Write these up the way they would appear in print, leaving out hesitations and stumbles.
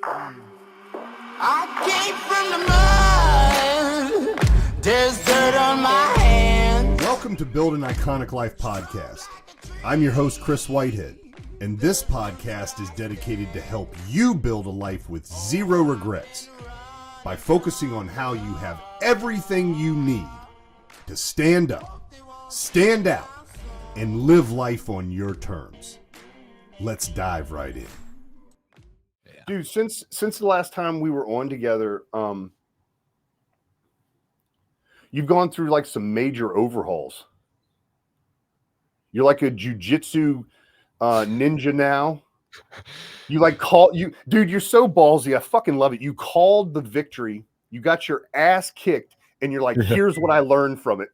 I came from the mud. There's dirt on my hands. Welcome to Build an Iconic Life podcast. I'm your host, Chris Whitehead, and this podcast is dedicated to help you build a life with zero regrets by focusing on how you have everything you need to stand up, stand out, and live life on your terms. Let's dive right in. Dude, since the last time we were on together, you've gone through like some major overhauls. You're like a jujitsu ninja now. You like dude, you're so ballsy. I fucking love it. You called the victory. You got your ass kicked, and you're like, here's what I learned from it.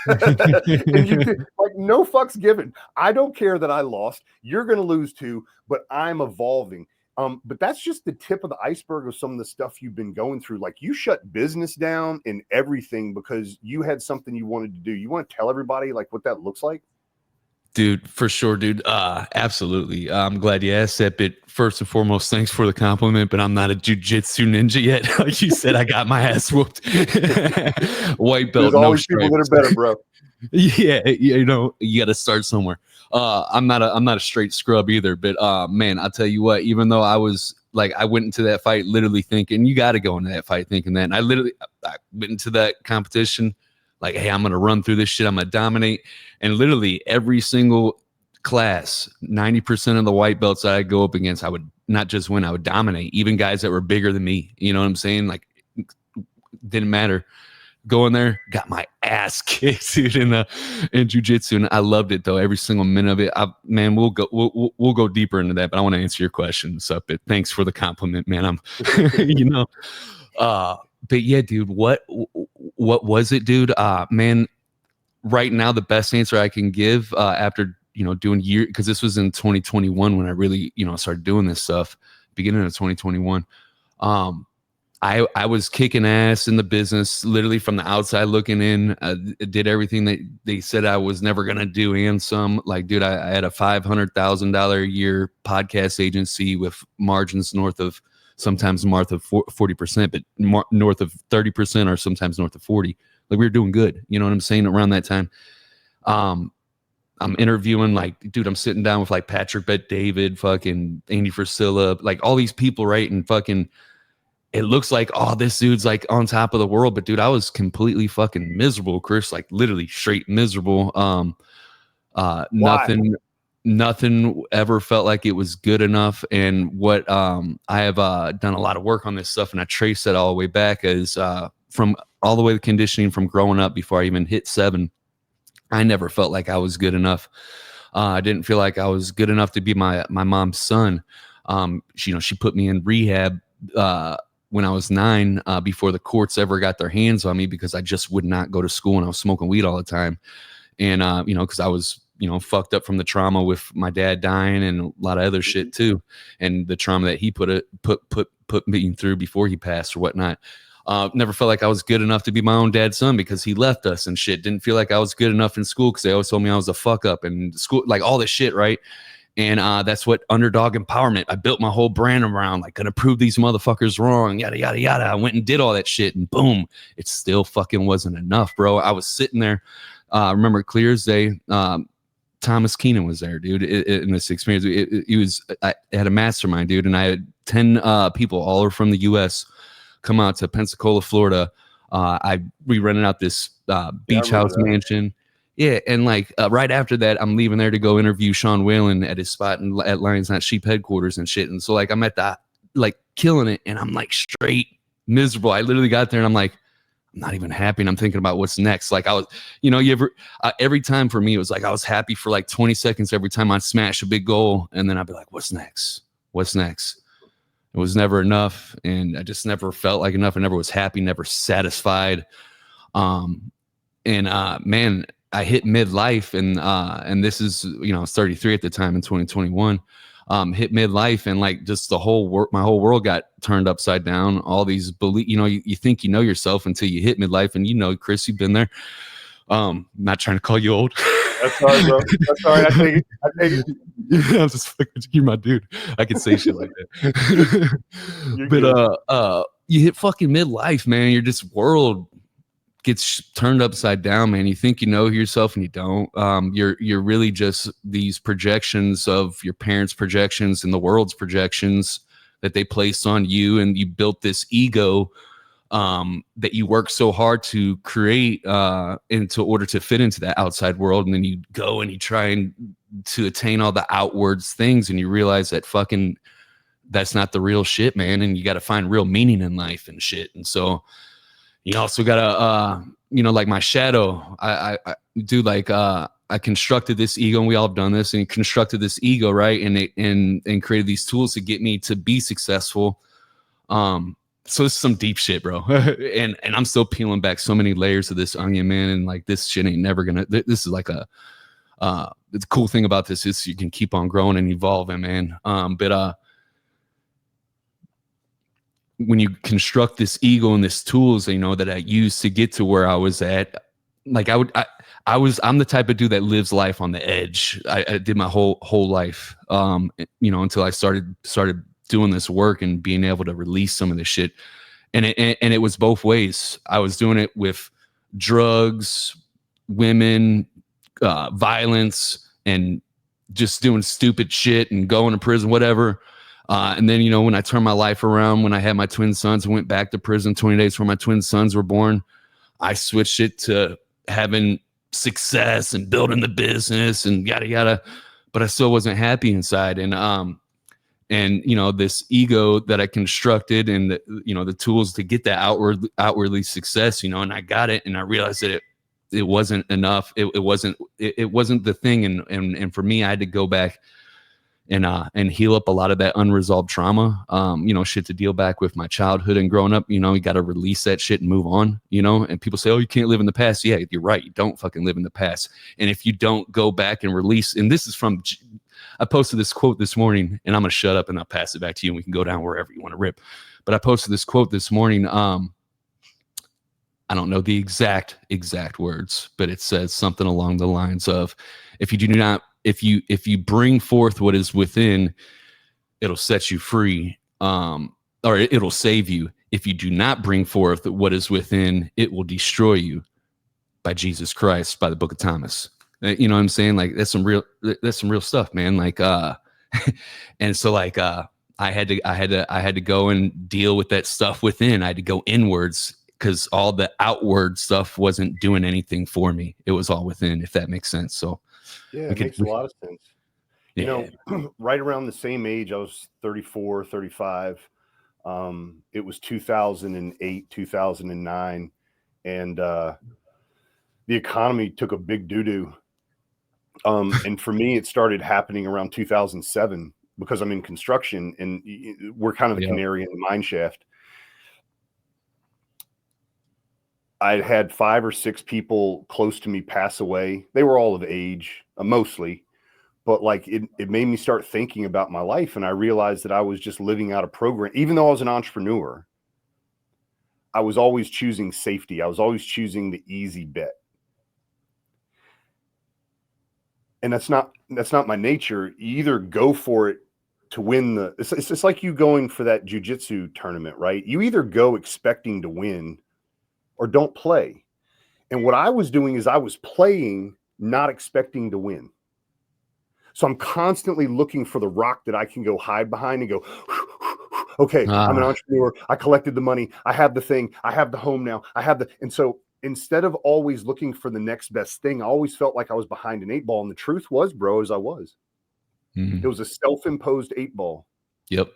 And you did, like, no fucks given. I don't care that I lost. You're gonna lose too, but I'm evolving. But that's just the tip of the iceberg of some of the stuff you've been going through. Like, you shut business down and everything because you had something you wanted to do. You want to tell everybody like what that looks like? Dude, for sure, dude. Absolutely. I'm glad you asked that. But first and foremost, thanks for the compliment. But I'm not a jujitsu ninja yet. Like you said, I got my ass whooped. White belt, There's always people that are better, bro. Yeah, you know, you got to start somewhere. I'm not a straight scrub either. But man, I'll tell you what. Even though I was like, I went into that fight literally thinking you got to go into that fight thinking that. And I went into that competition like, hey, I'm going to run through this shit. I'm going to dominate. And literally every single class, 90% of the white belts that I go up against, I would not just win, I would dominate. Even guys that were bigger than me. You know what I'm saying? Like, didn't matter. Going there, got my ass kicked, dude, in jiu-jitsu. And I loved it, though, every single minute of it. Man, we'll go deeper into that, but I want to answer your question. So, but thanks for the compliment, man. I'm, you know, but yeah, dude, what was it, dude? Man, right now, the best answer I can give after, you know, doing year, because this was in 2021 when I really, you know, started doing this stuff, beginning of 2021. I was kicking ass in the business, literally from the outside looking in. Did everything that they said I was never going to do and some. Like, dude, I had a $500,000 a year podcast agency with margins sometimes north of 40%, but north of 30% or sometimes north of 40. Like, we were doing good. You know what I'm saying? Around that time. I'm interviewing, like, dude, I'm sitting down with like Patrick Bet-David, fucking Andy Frisilla, like all these people, right? And fucking, it looks like, oh, this dude's like on top of the world. But dude, I was completely fucking miserable, Chris, like literally straight miserable. Nothing ever felt like it was good enough. And what I have done a lot of work on this stuff, and I trace that all the way back as from all the way to conditioning from growing up before I even hit 7. I never felt like I was good enough. I didn't feel like I was good enough to be my mom's son. She put me in rehab when I was 9 before the courts ever got their hands on me because I just would not go to school and I was smoking weed all the time. And, because I was, fucked up from the trauma with my dad dying and a lot of other shit too. And the trauma that he put me through before he passed or whatnot. Never felt like I was good enough to be my own dad's son because he left us and shit. Didn't feel like I was good enough in school because they always told me I was a fuck up and school, like all this shit. Right. And that's what Underdog empowerment. I built my whole brand around, like, gonna prove these motherfuckers wrong, yada, yada, yada. I went and did all that shit and boom, it still fucking wasn't enough, bro. I was sitting there. I remember clear as day. Thomas Keenan was there, dude, in this experience. I had a mastermind, dude, and I had 10 people, all are from the U.S., come out to Pensacola, Florida. We rented out this beach house mansion. Yeah, and like right after that, I'm leaving there to go interview Sean Whalen at his spot at Lions Not Sheep headquarters and shit. And so like I'm at the like killing it, and I'm like straight miserable. I literally got there and I'm like, I'm not even happy. And I'm thinking about what's next. Like I was, every time for me it was like I was happy for like 20 seconds every time I'd smash a big goal, and then I'd be like, what's next? What's next? It was never enough, and I just never felt like enough. I never was happy, never satisfied. Man, I hit midlife, and this is, I was 33 at the time in 2021. Hit midlife, and like just my whole world got turned upside down. All these you think you know yourself until you hit midlife, and Chris, you've been there. Not trying to call you old. That's all right, bro. That's all right. I take it. I take it. Yeah, I'm just fucking, you're my dude. I can say shit like that. You're But good. you hit fucking midlife, man. Your just world gets turned upside down, man. You think you know yourself and you don't. You're really just these projections of your parents' projections and the world's projections that they placed on you, and you built this ego that you work so hard to create into order to fit into that outside world. And then you go and you try and to attain all the outwards things, and you realize that fucking that's not the real shit, man. And you got to find real meaning in life and shit. And so you also gotta like my shadow, I do like I constructed this ego, and we all have done this, and constructed this ego, right? And created these tools to get me to be successful. So it's some deep shit, bro. and I'm still peeling back so many layers of this onion, man. And like this shit ain't never gonna. This is like the cool thing about this is you can keep on growing and evolving, man. But when you construct this ego and this tools, that I used to get to where I was at, like I'm the type of dude that lives life on the edge. I did my whole life, until I started doing this work and being able to release some of this shit. And it was both ways. I was doing it with drugs, women, violence, and just doing stupid shit and going to prison, whatever. And then, when I turned my life around, when I had my twin sons and went back to prison 20 days before my twin sons were born, I switched it to having success and building the business and yada, yada. But I still wasn't happy inside. And this ego that I constructed and the tools to get that outwardly success, and I got it, and I realized that it wasn't enough. It wasn't the thing. And for me, I had to go back and heal up a lot of that unresolved trauma, shit to deal back with my childhood and growing up. You got to release that shit and move on, and people say, oh, you can't live in the past. Yeah, you're right. You don't fucking live in the past. And if you don't go back and release, and this is from, I posted this quote this morning, and I'm going to shut up and I'll pass it back to you and we can go down wherever you want to rip. But I posted this quote this morning. I don't know the exact words, but it says something along the lines of, if you bring forth what is within, it'll set you free, or it'll save you. If you do not bring forth what is within, it will destroy you. By Jesus Christ, by the Book of Thomas. You know what I'm saying? Like that's some real stuff, man. Like and so like I had to go and deal with that stuff within. I had to go inwards, because all the outward stuff wasn't doing anything for me. It was all within, if that makes sense. So yeah, it makes a lot of sense. Yeah. Right around the same age, I was 34, 35. It was 2008, 2009. And the economy took a big doo-doo. And for me, it started happening around 2007 because I'm in construction and we're kind of the canary in the mine shaft. I had 5 or 6 people close to me pass away. They were all of age, mostly, but like it made me start thinking about my life. And I realized that I was just living out a program. Even though I was an entrepreneur, I was always choosing safety. I was always choosing the easy bet. And that's not my nature. You either go for it to win it's just like you going for that jiu-jitsu tournament, right? You either go expecting to win or don't play. And what I was doing is I was playing, not expecting to win. So I'm constantly looking for the rock that I can go hide behind and go, okay, I'm an entrepreneur. I collected the money. I have the thing. I have the home now. And so instead of always looking for the next best thing, I always felt like I was behind an 8 ball. And the truth was, bro, as I was, it was a self-imposed 8 ball. Yep.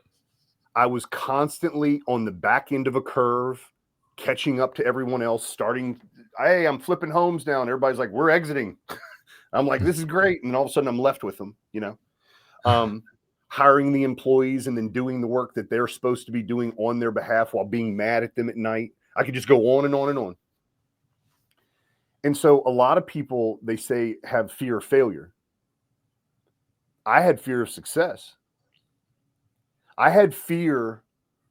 I was constantly on the back end of a curve, catching up to everyone else, hey, I'm flipping homes now. And everybody's like, we're exiting. I'm like, this is great. And all of a sudden I'm left with them, hiring the employees and then doing the work that they're supposed to be doing on their behalf while being mad at them at night. I could just go on and on and on. And so a lot of people, they say, have fear of failure. I had fear of success. I had fear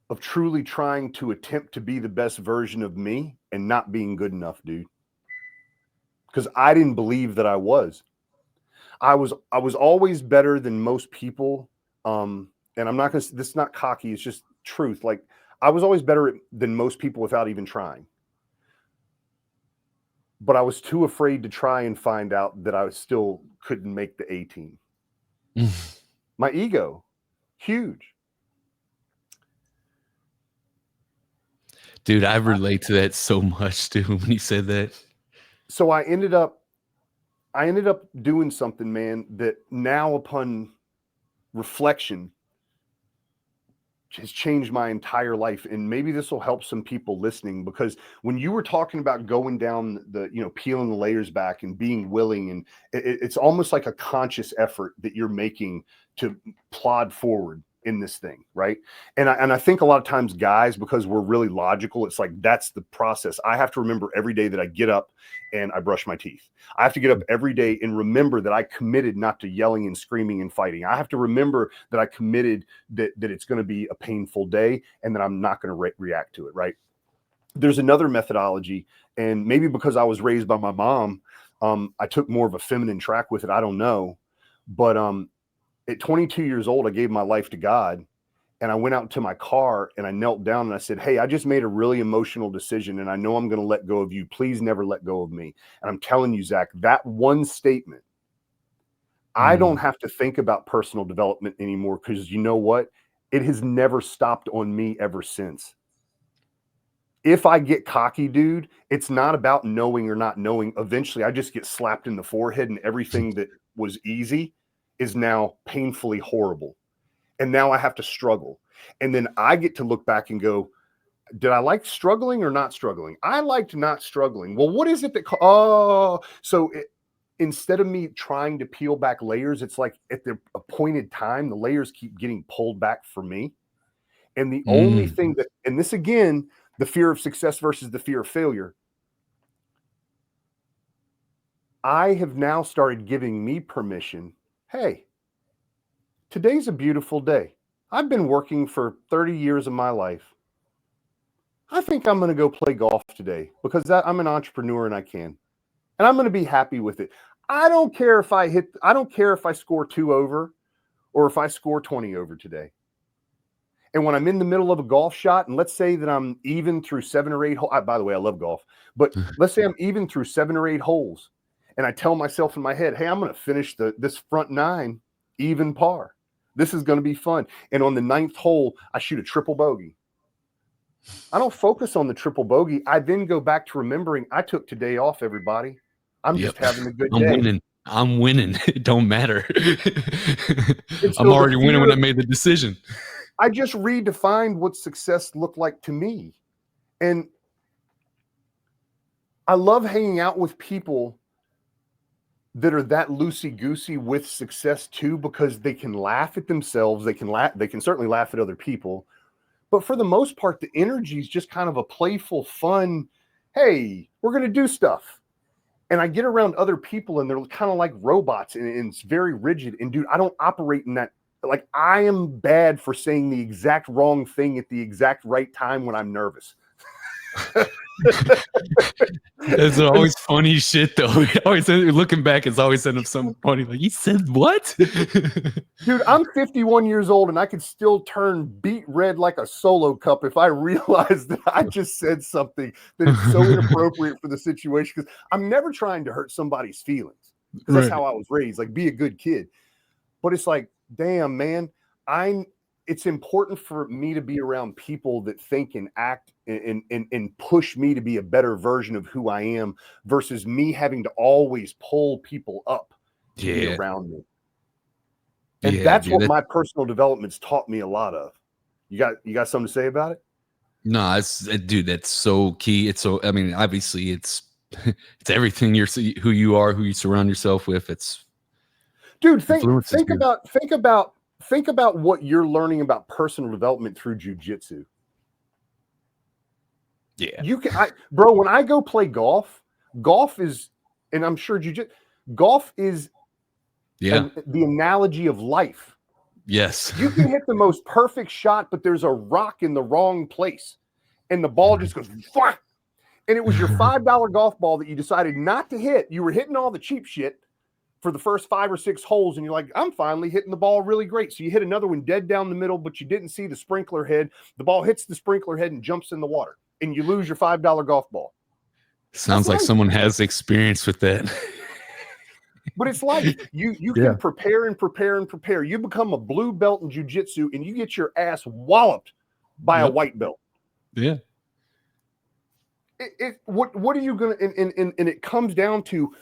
of truly trying to attempt to be the best version of me and not being good enough, dude. Because I didn't believe that I was. I was always better than most people. And I'm not gonna, this is not cocky, it's just truth. Like, I was always better than most people without even trying. But I was too afraid to try and find out that I still couldn't make the A team. My ego, huge. Dude, I relate to that so much too when you said that. So I ended up doing something, man, that now upon reflection has changed my entire life. And maybe this will help some people listening, because when you were talking about going down the, peeling the layers back and being willing, and it's almost like a conscious effort that you're making to plod forward in this thing, right? And I think a lot of times, guys, because we're really logical, it's like that's the process. I have to remember every day that I get up and I brush my teeth. I have to get up every day and remember that I committed not to yelling and screaming and fighting. I have to remember that I committed that it's going to be a painful day and that I'm not going to react to it, right? There's another methodology, and maybe because I was raised by my mom, I took more of a feminine track with it. I don't know, but at 22 years old, I gave my life to God, and I went out to my car and I knelt down and I said, "Hey, I just made a really emotional decision, and I know I'm going to let go of you. Please never let go of me." And I'm telling you, Zach, that one statement, I don't have to think about personal development anymore, because you know what? It has never stopped on me ever since. If I get cocky, dude, it's not about knowing or not knowing. Eventually, I just get slapped in the forehead, and everything that was easy is now painfully horrible. And now I have to struggle. And then I get to look back and go, did I like struggling or not struggling? I liked not struggling. Well, what is it that, instead of me trying to peel back layers, it's like at the appointed time, the layers keep getting pulled back for me. And the only thing that, and this again, the fear of success versus the fear of failure, I have now started giving me permission. Hey, today's a beautiful day. I've been working for 30 years of my life. I think I'm going to go play golf today because I'm an entrepreneur and I can. And I'm going to be happy with it. I don't care if I score 2 over or if I score 20 over today. And when I'm in the middle of a golf shot, and let's say that I'm even through 7 or 8 holes. By the way, I love golf, but let's say I'm even through 7 or 8 holes, and I tell myself in my head, hey, I'm going to finish this front 9 even par. This is going to be fun. And on the 9th hole, I shoot a triple bogey. I don't focus on the triple bogey. I then go back to remembering I took today off, everybody. I'm just having a good day. I'm winning. It don't matter. So I'm already winning when I made the decision. I just redefined what success looked like to me. And I love hanging out with people that are that loosey-goosey with success too, because they can laugh at themselves. They can certainly laugh at other people. But for the most part, the energy is just kind of a playful, fun, hey, we're going to do stuff. And I get around other people and they're kind of like robots, and it's very rigid. And dude, I don't operate in that. Like, I am bad for saying the exact wrong thing at the exact right time when I'm nervous. It's always funny shit though. Always looking back, it's always ending up something funny. Like, you said what? Dude, I'm 51 years old and I could still turn beet red like a Solo cup if I realized that I just said something that is so inappropriate for the situation. Because I'm never trying to hurt somebody's feelings. That's how I was raised. Like, be a good kid. But it's like, damn, man, it's important for me to be around people that think and act and push me to be a better version of who I am, versus me having to always pull people up to be around me. And that's what my personal development's taught me a lot of. You got something to say about it? No, dude, that's so key. It's so, I mean, obviously it's everything who you are, who you surround yourself with. It's, dude, think about what you're learning about personal development through jiu-jitsu. Yeah. Bro, when I go play golf is, and I'm sure jiu-jitsu, golf is the analogy of life. Yes. You can hit the most perfect shot, but there's a rock in the wrong place and the ball just goes, fuck. And it was your $5 golf ball that you decided not to hit. You were hitting all the cheap shit for the first 5 or 6 holes, and you're like, I'm finally hitting the ball really great. So you hit another one dead down the middle, but you didn't see the sprinkler head. The ball hits the sprinkler head and jumps in the water, and you lose your $5 golf ball. Sounds like someone has experience with that. But it's life. You can prepare and prepare and prepare. You become a blue belt in jiu-jitsu, and you get your ass walloped by a white belt. Yeah. What are you gonna and it comes down to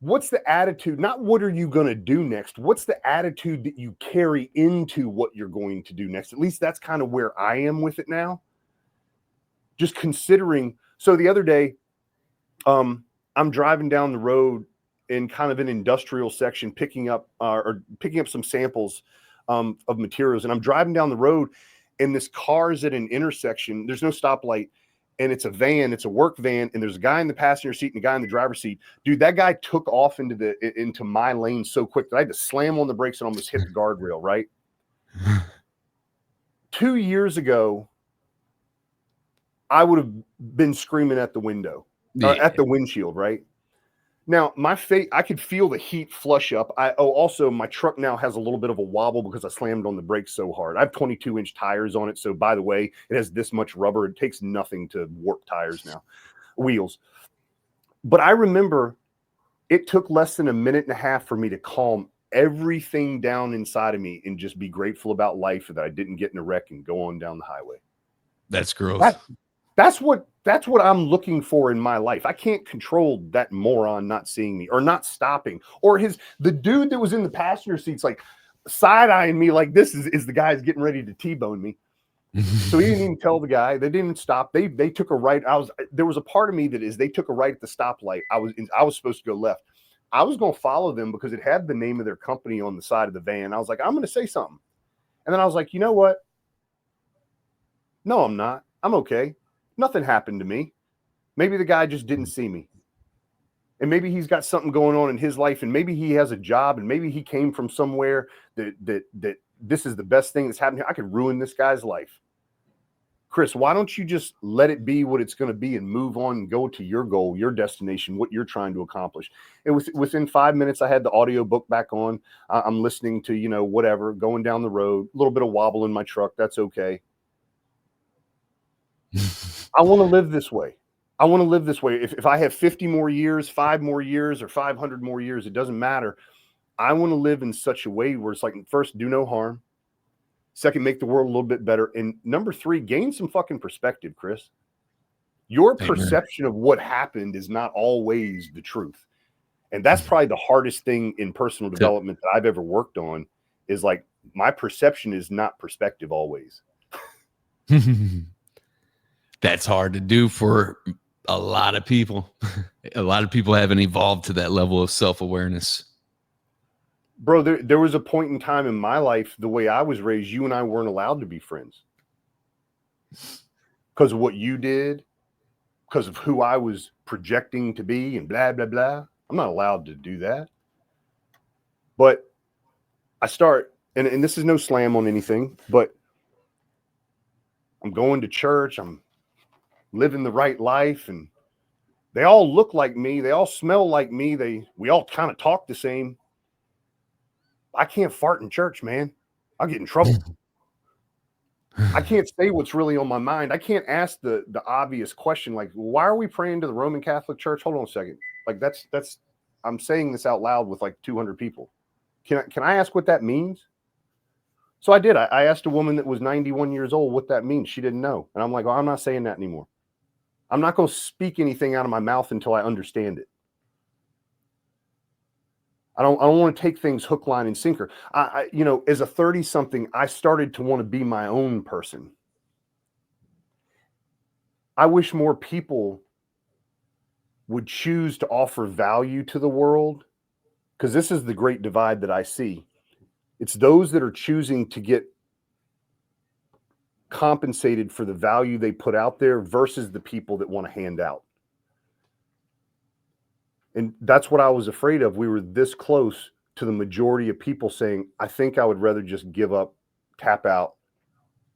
what's the attitude, not what are you gonna do next? What's the attitude that you carry into what you're going to do next? At least that's kind of where I am with it now. Just considering. So the other day, I'm driving down the road in kind of an industrial section, picking up some samples of materials, and I'm driving down the road, and this car is at an intersection. There's no stoplight, and it's a van. It's a work van, and there's a guy in the passenger seat and a guy in the driver's seat. Dude, that guy took off into my lane so quick that I had to slam on the brakes and almost hit the guardrail. Right. 2 years ago, I would have been screaming at the window, at the windshield. Right. Now, my face, I could feel the heat flush up. Also, my truck now has a little bit of a wobble because I slammed on the brakes so hard. I have 22-inch tires on it. So, by the way, it has this much rubber. It takes nothing to warp tires now, wheels. But I remember it took less than a minute and a half for me to calm everything down inside of me and just be grateful about life that I didn't get in a wreck and go on down the highway. That's gross. That's what I'm looking for in my life. I can't control that moron not seeing me or not stopping, or the dude that was in the passenger seat's like side-eyeing me like this is the guy's getting ready to T-bone me. So he didn't even tell the guy. They didn't stop. They took a right. There was a part of me that they took a right at the stoplight. I was supposed to go left. I was going to follow them because it had the name of their company on the side of the van. I was like, I'm going to say something. And then I was like, you know what? No, I'm not. I'm okay. Nothing happened to me. Maybe the guy just didn't see me. And maybe he's got something going on in his life, and maybe he has a job, and maybe he came from somewhere that this is the best thing that's happened here. I could ruin this guy's life. Chris, why don't you just let it be what it's going to be and move on and go to your goal, your destination, what you're trying to accomplish? It was within 5 minutes, I had the audio book back on. I'm listening to, whatever, going down the road, a little bit of wobble in my truck. That's okay. I want to live this way. I want to live this way. If I have 50 more years, 5 more years, or 500 more years, it doesn't matter. I want to live in such a way where it's like, first, do no harm. Second, make the world a little bit better. And number 3, gain some fucking perspective, Chris. Your perception of what happened is not always the truth. And that's probably the hardest thing in personal development that I've ever worked on, is like, my perception is not perspective always. That's hard to do for a lot of people. A lot of people haven't evolved to that level of self-awareness. Bro, there was a point in time in my life, the way I was raised, you and I weren't allowed to be friends. Because of what you did, because of who I was projecting to be, and blah, blah, blah. I'm not allowed to do that. But I start, and this is no slam on anything, but I'm going to church, I'm living the right life, and they all look like me, they all smell like me, we all kind of talk the same. I can't fart in church, man. I'll get in trouble. I can't say what's really on my mind. I can't ask the obvious question, like, why are we praying to the Roman Catholic Church? Hold on a second. Like, that's I'm saying this out loud with like 200 people. Can I ask what that means? So I did. I asked a woman that was 91 years old what that means. She didn't know. And I'm like, well, I'm not saying that anymore. I'm not going to speak anything out of my mouth until I understand it. I don't want to take things hook, line, and sinker. As a 30-something, I started to want to be my own person. I wish more people would choose to offer value to the world, because this is the great divide that I see. It's those that are choosing to get compensated for the value they put out there versus the people that want to hand out. And that's what I was afraid of. We were this close to the majority of people saying, I think I would rather just give up, tap out,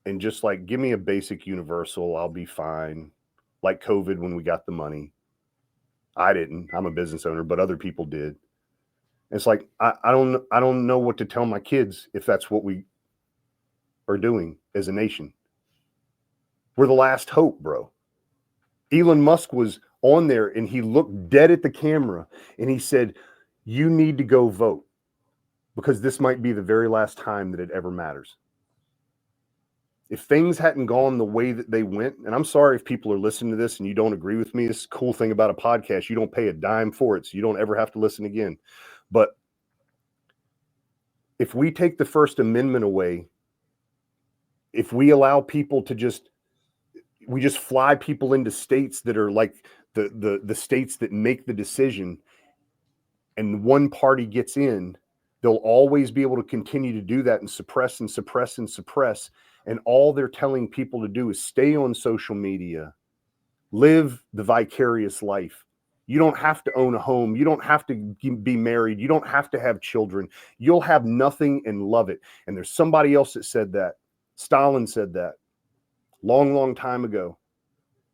and just like, give me a basic universal. I'll be fine. Like COVID when we got the money. I didn't. I'm a business owner, but other people did. It's like I don't know what to tell my kids if that's what we are doing as a nation. We're the last hope, bro. Elon Musk was on there and he looked dead at the camera and he said, "You need to go vote because this might be the very last time that it ever matters." If things hadn't gone the way that they went, and I'm sorry if people are listening to this and you don't agree with me, this is the cool thing about a podcast. You don't pay a dime for it, so you don't ever have to listen again. But if we take the First Amendment away, if we allow people to we just fly people into states that are like the states that make the decision, and one party gets in, they'll always be able to continue to do that and suppress and suppress and suppress. And all they're telling people to do is stay on social media, live the vicarious life. You don't have to own a home. You don't have to be married. You don't have to have children. You'll have nothing and love it. And there's somebody else that said that. Stalin said that long, long time ago.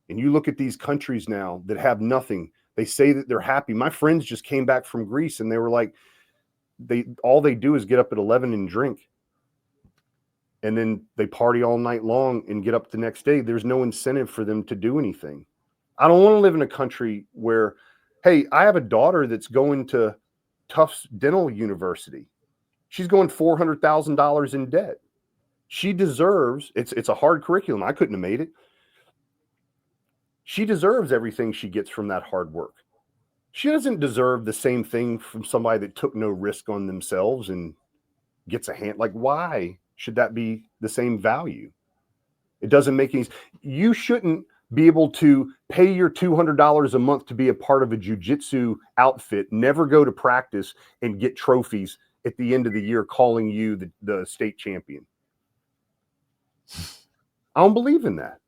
And you look at these countries now that have nothing. They say that they're happy. My friends just came back from Greece and they were like, all they do is get up at 11 and drink. And then they party all night long and get up the next day. There's no incentive for them to do anything. I don't want to live in a country where, hey, I have a daughter that's going to Tufts Dental University. She's going $400,000 in debt. She deserves, it's a hard curriculum. I couldn't have made it. She deserves everything she gets from that hard work. She doesn't deserve the same thing from somebody that took no risk on themselves and gets a hand. Like, why should that be the same value? It doesn't make any. You shouldn't be able to pay your $200 a month to be a part of a jiu-jitsu outfit, never go to practice, and get trophies at the end of the year calling you the state champion. I don't believe in that.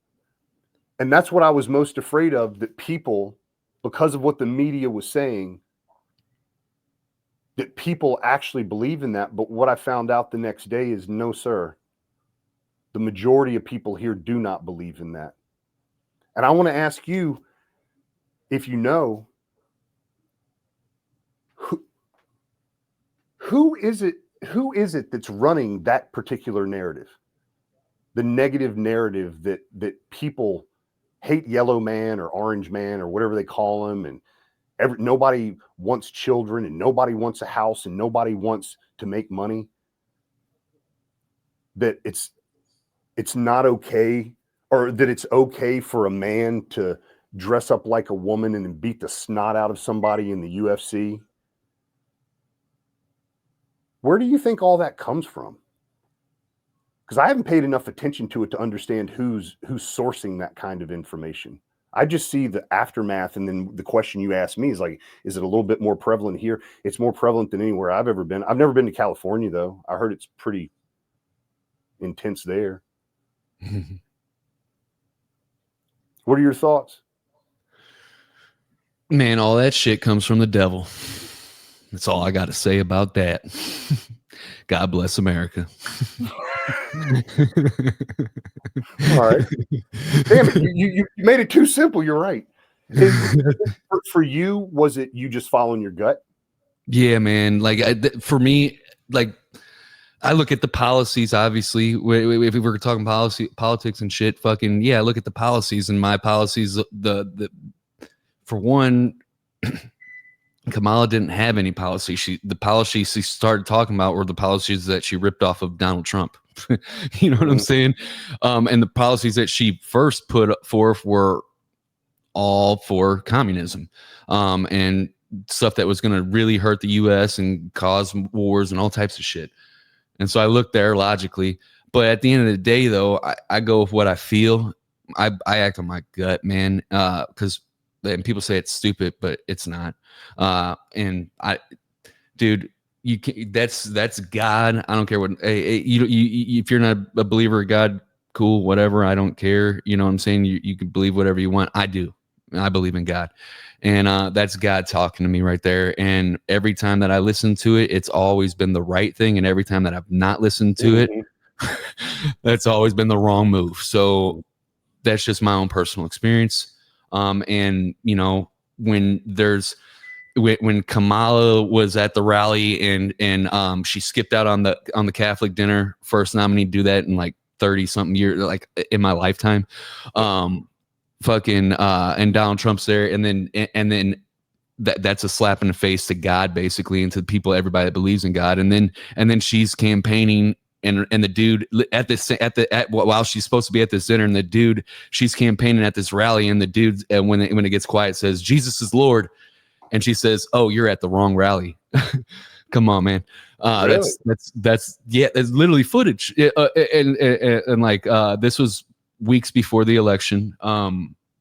And that's what I was most afraid of, that people, because of what the media was saying, that people actually believe in that. But what I found out the next day is no, sir. The majority of people here do not believe in that. And I want to ask you, if you know, who is it that's running that particular narrative? The negative narrative that people hate yellow man or orange man or whatever they call him, and nobody wants children, and nobody wants a house, and nobody wants to make money. That it's not okay, or that it's okay for a man to dress up like a woman and then beat the snot out of somebody in the U.S.A. Where do you think all that comes from? Because I haven't paid enough attention to it to understand who's sourcing that kind of information. I just see the aftermath, and then the question you asked me is like, is it a little bit more prevalent here? It's more prevalent than anywhere I've ever been. I've never been to California, though. I heard it's pretty intense there. What are your thoughts? Man, all that shit comes from the devil. That's all I got to say about that. God bless America. All right. Damn it. You made it too simple. You're right. For you, was it you just following your gut? Yeah, man. Like for me, like I look at the policies, obviously. If we were talking politics and shit, fucking yeah, look at the policies, and my policies, the for one, Kamala didn't have any policy. The policies she started talking about were the policies that she ripped off of Donald Trump. You know what I'm saying? And the policies that she first put forth were all for communism, and stuff that was going to really hurt the U.S. and cause wars and all types of shit. And so I looked there logically. But at the end of the day, though, I go with what I feel. I act on my gut, man, because and people say it's stupid, but it's not. And dude, you can, that's God. I don't care what. You if you're not a believer of God, cool, whatever. I don't care. You know what I'm saying? You can believe whatever you want. I do. I believe in God, and that's God talking to me right there. And every time that I listen to it, it's always been the right thing. And every time that I've not listened to it, that's always been the wrong move. So that's just my own personal experience. And you know, when there's when Kamala was at the rally and she skipped out on the Catholic dinner, first nominee to do that in like 30 something years, like in my lifetime. Fucking and Donald Trump's there, and then that's a slap in the face to God, basically, and to the people, everybody that believes in God. And then she's campaigning, and the dude while she's supposed to be at this dinner, and the dude, she's campaigning at this rally, and the dude, when it gets quiet, says Jesus is Lord, and she says, "Oh, you're at the wrong rally." Come on, man. Really? That's literally footage, and like this was weeks before the election.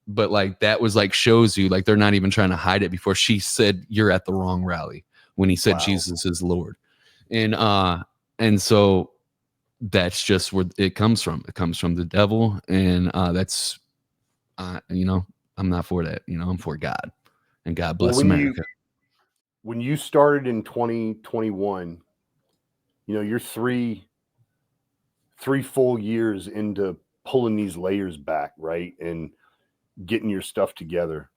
But like that was like shows you like they're not even trying to hide it. Before she said you're at the wrong rally when he said Wow. Jesus is Lord, and so that's just where it comes from. It comes from the devil, and that's I'm not for that. I'm for God, and God bless America. When you started in 2021, you're three full years into pulling these layers back, right? And getting your stuff together.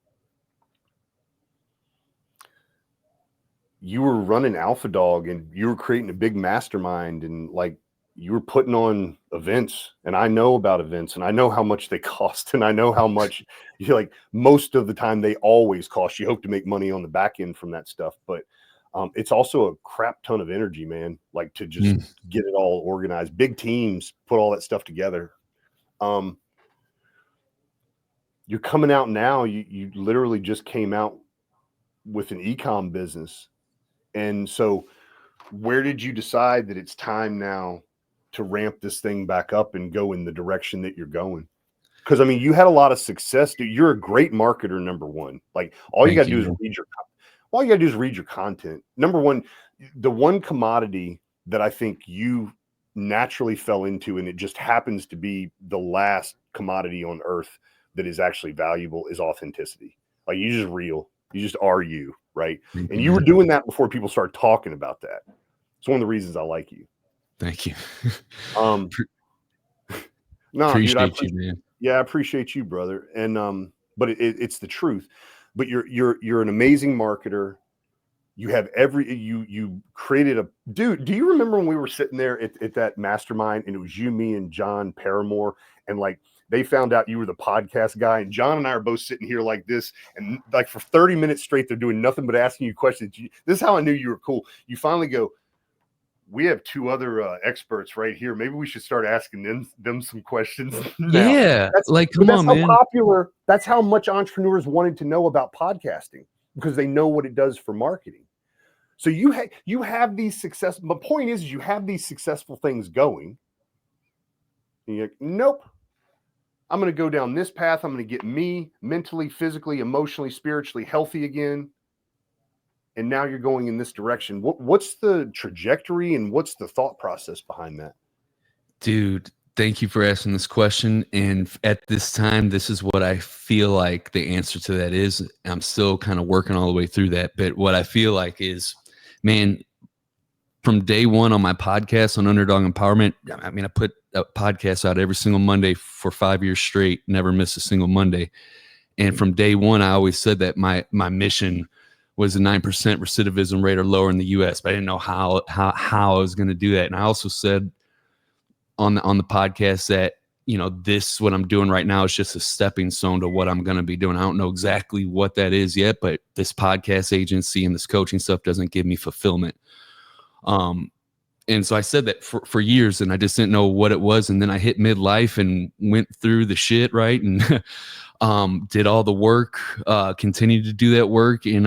You were running Alpha Dog, and you were creating a big mastermind, and like you were putting on events, and I know about events, and I know how much they cost, and I know how much like most of the time they always cost. You hope to make money on the back end from that stuff, but it's also a crap ton of energy, man, like to just get it all organized. Big teams put all that stuff together. You're coming out now. You literally just came out with an e-com business. And so where did you decide that it's time now to ramp this thing back up and go in the direction that you're going? Because I mean, you had a lot of success, dude. You're a great marketer, number one. Like all you got to do is read your content. Number one, the one commodity that I think you naturally fell into, and it just happens to be the last commodity on earth that is actually valuable, is authenticity. Like you just real, you just are you, right? Mm-hmm. And you were doing that before people started talking about that. It's one of the reasons I like you. Thank you. No, appreciate dude, you, man. Yeah, I appreciate you, brother. And but it's the truth. But you're an amazing marketer. You have you created a dude. Do you remember when we were sitting there at that mastermind, and it was you, me, and John Paramore, and like they found out you were the podcast guy, and John and I are both sitting here like this, and like for 30 minutes straight, they're doing nothing but asking you questions. This is how I knew you were cool. You finally go, we have two other experts right here. Maybe we should start asking them some questions. Now. Yeah, come on, man. Popular. That's how much entrepreneurs wanted to know about podcasting, because they know what it does for marketing. So you have these success. The point is you have these successful things going. And you're like, nope. I'm going to go down this path. I'm going to get me mentally, physically, emotionally, spiritually healthy again. And now you're going in this direction. What's the trajectory and what's the thought process behind that? Dude, thank you for asking this question. And at this time, this is what I feel like the answer to that is. I'm still kind of working all the way through that. But what I feel like is, man, from day one on my podcast on Underdog Empowerment, I mean, I put a podcast out every single Monday for 5 years straight, never missed a single Monday. And from day one, I always said that my mission was a 9% recidivism rate or lower in the U.S., but I didn't know how I was going to do that. And I also said on the podcast that, this, what I'm doing right now is just a stepping stone to what I'm going to be doing. I don't know exactly what that is yet, but this podcast agency and this coaching stuff doesn't give me fulfillment. And so I said that for years, and I just didn't know what it was. And then I hit midlife and went through the shit, right? And did all the work, continued to do that work. And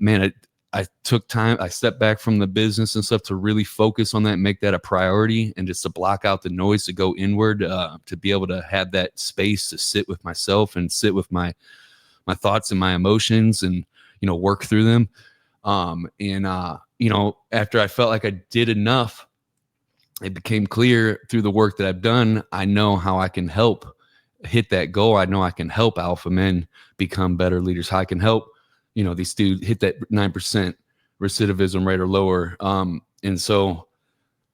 man, I took time. I stepped back from the business and stuff to really focus on that and make that a priority, and just to block out the noise, to go inward, to be able to have that space to sit with myself and sit with my thoughts and my emotions, and work through them. After I felt like I did enough, it became clear through the work that I've done, I know how I can help hit that goal. I know I can help alpha men become better leaders. How I can help, these dudes hit that 9% recidivism rate or lower. And so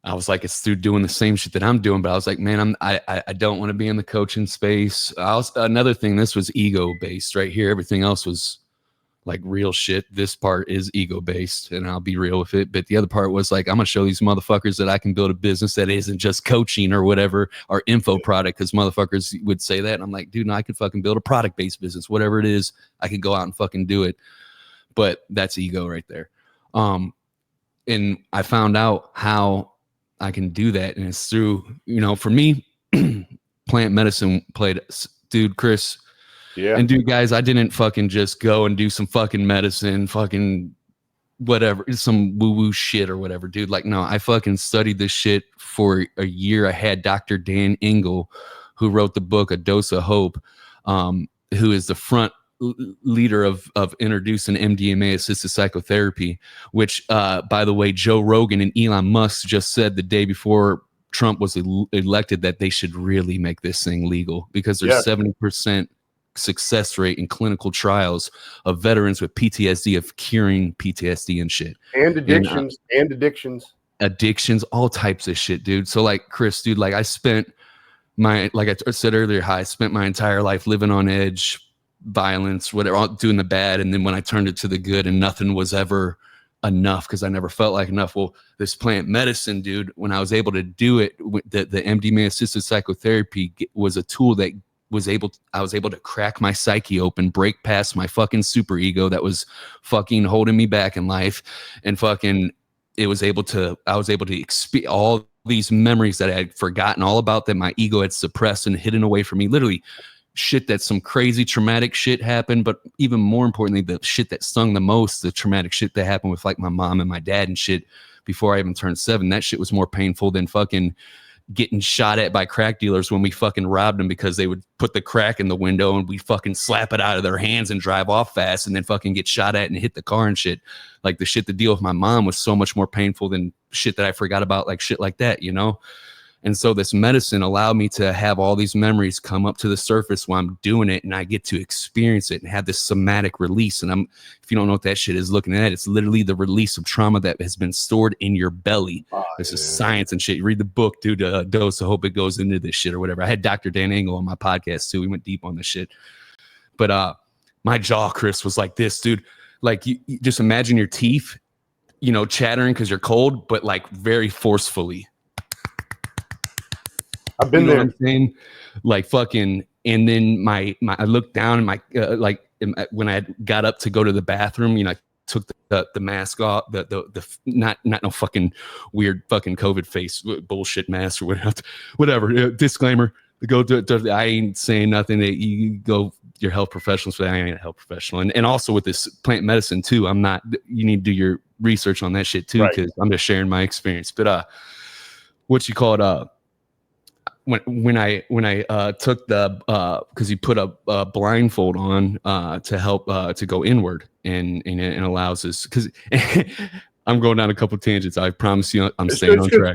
I was like, it's through doing the same shit that I'm doing. But I was like, man, I don't want to be in the coaching space. Another thing, this was ego based right here. Everything else was like real shit. This part is ego based, and I'll be real with it. But the other part was like, I'm gonna show these motherfuckers that I can build a business that isn't just coaching or whatever, or info product. Because motherfuckers would say that, and I'm like, dude, no, I could fucking build a product based business, whatever it is. I could go out and fucking do it. But that's ego right there. And I found out how I can do that, and it's through, you know, for me, plant medicine played, dude, Chris. Yeah. And dude, guys, I didn't fucking just go and do some fucking medicine, fucking whatever, some woo-woo shit or whatever, dude. Like, no, I fucking studied this shit for a year. I had Dr. Dan Engel, who wrote the book A Dose of Hope, who is the front leader of introducing MDMA assisted psychotherapy, which, by the way, Joe Rogan and Elon Musk just said the day before Trump was elected that they should really make this thing legal, because there's 70% success rate in clinical trials of veterans with PTSD, of curing PTSD and shit, and addictions, all types of shit, dude. So like, Chris, dude, like I spent like I said earlier, I spent my entire life living on edge, violence, whatever, doing the bad. And then when I turned it to the good, and nothing was ever enough, because I never felt like enough. Well, this plant medicine, dude, when I was able to do it, the MDMA assisted psychotherapy was a tool that I was able to crack my psyche open, break past my fucking super ego that was fucking holding me back in life, and fucking I was able to experience all these memories that I had forgotten all about, that my ego had suppressed and hidden away from me. Literally shit that some crazy traumatic shit happened, but even more importantly, the shit that stung the most, the traumatic shit that happened with like my mom and my dad and shit before I even turned 7. That shit was more painful than fucking getting shot at by crack dealers when we fucking robbed them, because they would put the crack in the window and we fucking slap it out of their hands and drive off fast, and then fucking get shot at and hit the car and shit. Like, the shit to deal with my mom was so much more painful than shit that I forgot about, like shit like that, you know? And so this medicine allowed me to have all these memories come up to the surface while I'm doing it, and I get to experience it and have this somatic release. And if you don't know what that shit is, looking at it, it's literally the release of trauma that has been stored in your belly. This is science and shit. You read the book, dude, Dose. I hope it goes into this shit or whatever. I had Dr. Dan Engel on my podcast too. We went deep on this shit. But my jaw, Chris, was like this, dude. Like, you just imagine your teeth, you know, chattering because you're cold, but like very forcefully. I've been there. What I'm saying? Like fucking, and then I looked down, and my when I got up to go to the bathroom, you know, I took the mask off, the not no fucking weird fucking COVID face bullshit mask or whatever. Disclaimer: I ain't saying nothing. That you go your health professionals, but I ain't a health professional. And also with this plant medicine too, I'm not. You need to do your research on that shit too, because I'm just sharing my experience. But what you call it? When I took the because you put a blindfold on to help to go inward, and allows us, because I'm going down a couple tangents. I promise you, I'm staying on track.